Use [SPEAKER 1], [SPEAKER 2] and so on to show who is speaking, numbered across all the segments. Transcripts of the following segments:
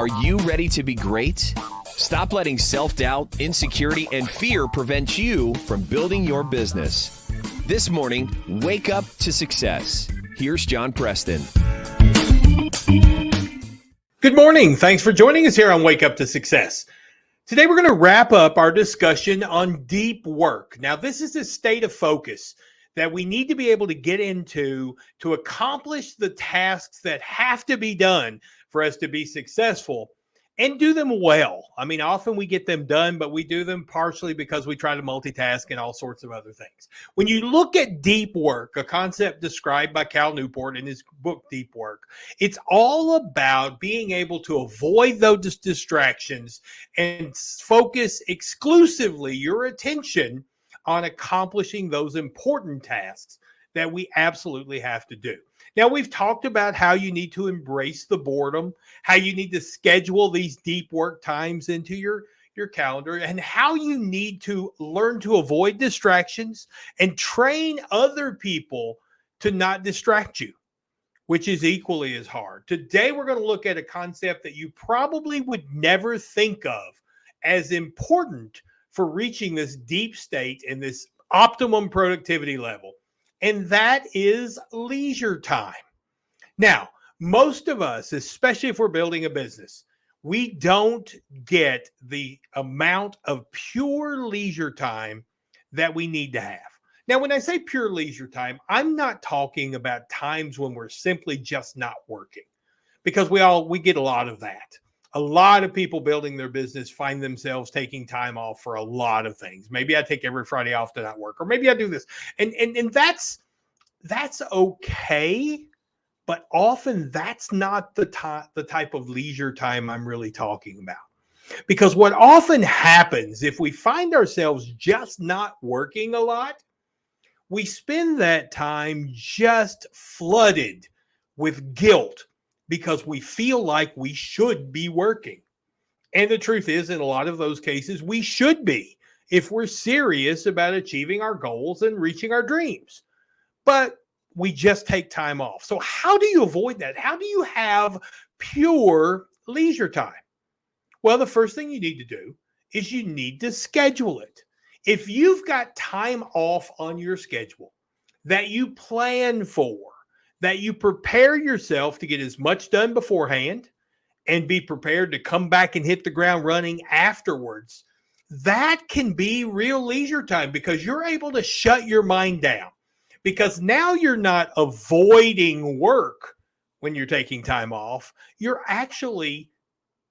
[SPEAKER 1] Are you ready to be great? Stop letting self-doubt, insecurity, and fear prevent you from building your business. This morning, wake up to success. Here's John Preston.
[SPEAKER 2] Good morning. Thanks for joining us here on Wake Up to Success. Today, we're going to wrap up our discussion on deep work. Now, this is a state of focus that we need to be able to get into to accomplish the tasks that have to be done for us to be successful and do them well. I mean, often we get them done, but we do them partially because we try to multitask and all sorts of other things. When you look at deep work, a concept described by Cal Newport in his book, Deep Work, it's all about being able to avoid those distractions and focus exclusively your attention on accomplishing those important tasks that we absolutely have to do. Now, we've talked about how you need to embrace the boredom, how you need to schedule these deep work times into your calendar, and how you need to learn to avoid distractions and train other people to not distract you, which is equally as hard. Today, we're going to look at a concept that you probably would never think of as important for reaching this deep state and this optimum productivity level. And that is leisure time. Now, most of us, especially if we're building a business, we don't get the amount of pure leisure time that we need to have. Now, when I say pure leisure time, I'm not talking about times when we're simply just not working, because we get a lot of that. A lot of people building their business find themselves taking time off for a lot of things. Maybe I take every Friday off to not work, or maybe I do this. And that's okay, but often that's not the type of leisure time I'm really talking about. Because what often happens if we find ourselves just not working a lot, we spend that time just flooded with guilt because we feel like we should be working. And the truth is, in a lot of those cases, we should be if we're serious about achieving our goals and reaching our dreams. But we just take time off. So how do you avoid that? How do you have pure leisure time? Well, the first thing you need to do is you need to schedule it. If you've got time off on your schedule that you plan for, that you prepare yourself to get as much done beforehand and be prepared to come back and hit the ground running afterwards, that can be real leisure time because you're able to shut your mind down. Because now you're not avoiding work when you're taking time off. You're actually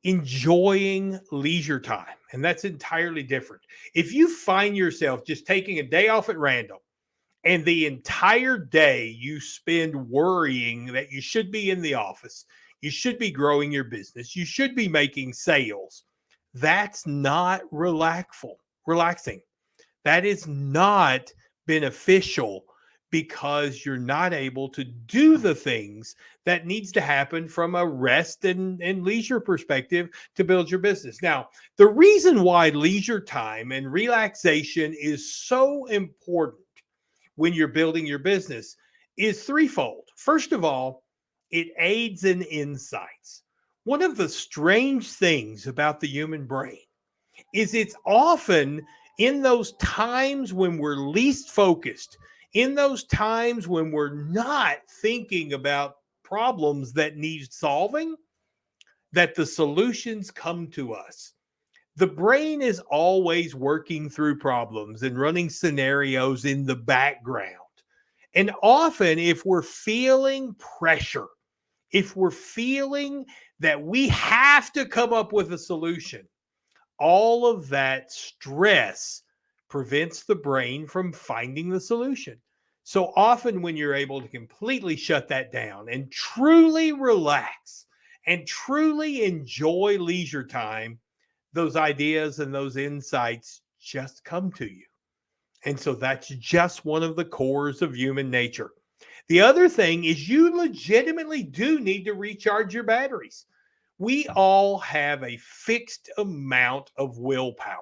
[SPEAKER 2] enjoying leisure time. And that's entirely different. If you find yourself just taking a day off at random and the entire day you spend worrying that you should be in the office, you should be growing your business, you should be making sales, that's not relaxing. That is not beneficial, because you're not able to do the things that needs to happen from a rest and leisure perspective to build your business. Now, the reason why leisure time and relaxation is so important when you're building your business is threefold. First of all, it aids in insights. One of the strange things about the human brain is it's often in those times when we're least focused, in those times when we're not thinking about problems that need solving, that the solutions come to us. The brain is always working through problems and running scenarios in the background. And often, if we're feeling pressure, if we're feeling that we have to come up with a solution, all of that stress prevents the brain from finding the solution. So often when you're able to completely shut that down and truly relax and truly enjoy leisure time, those ideas and those insights just come to you. And so that's just one of the cores of human nature. The other thing is you legitimately do need to recharge your batteries. We all have a fixed amount of willpower.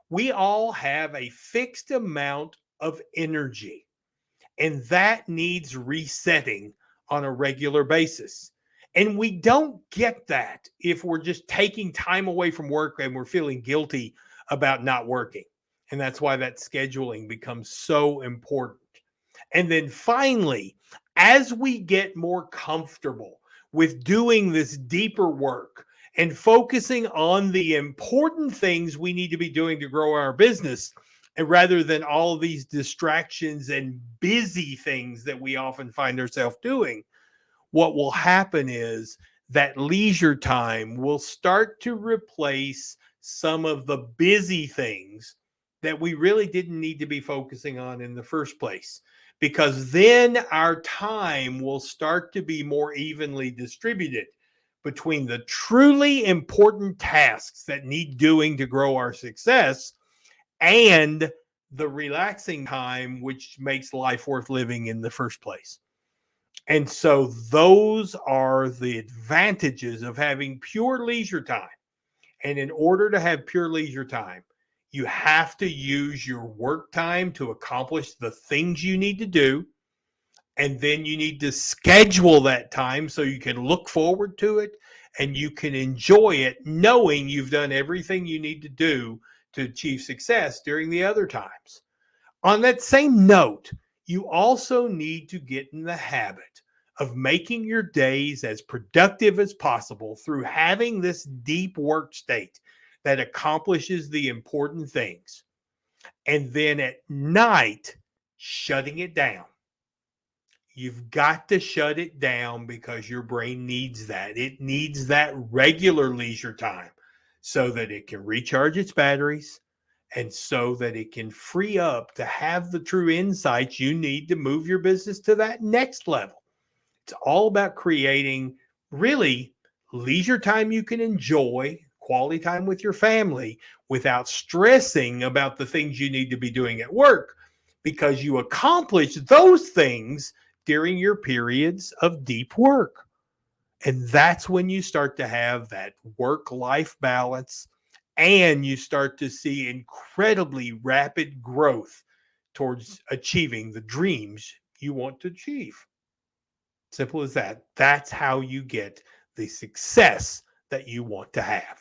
[SPEAKER 2] We all have a fixed amount of energy, and that needs resetting on a regular basis. And we don't get that if we're just taking time away from work and we're feeling guilty about not working. And that's why that scheduling becomes so important. And then finally, as we get more comfortable with doing this deeper work and focusing on the important things we need to be doing to grow our business, and rather than all these distractions and busy things that we often find ourselves doing, what will happen is that leisure time will start to replace some of the busy things that we really didn't need to be focusing on in the first place. Because then our time will start to be more evenly distributed between the truly important tasks that need doing to grow our success and the relaxing time, which makes life worth living in the first place. And so those are the advantages of having pure leisure time. And in order to have pure leisure time, you have to use your work time to accomplish the things you need to do. And then you need to schedule that time so you can look forward to it and you can enjoy it, knowing you've done everything you need to do to achieve success during the other times. On that same note, you also need to get in the habit of making your days as productive as possible through having this deep work state that accomplishes the important things. And then at night, shutting it down. You've got to shut it down because your brain needs that. It needs that regular leisure time so that it can recharge its batteries and so that it can free up to have the true insights you need to move your business to that next level. It's all about creating really leisure time you can enjoy, quality time with your family without stressing about the things you need to be doing at work, because you accomplish those things during your periods of deep work. And that's when you start to have that work life balance and you start to see incredibly rapid growth towards achieving the dreams you want to achieve. Simple as that. That's how you get the success that you want to have.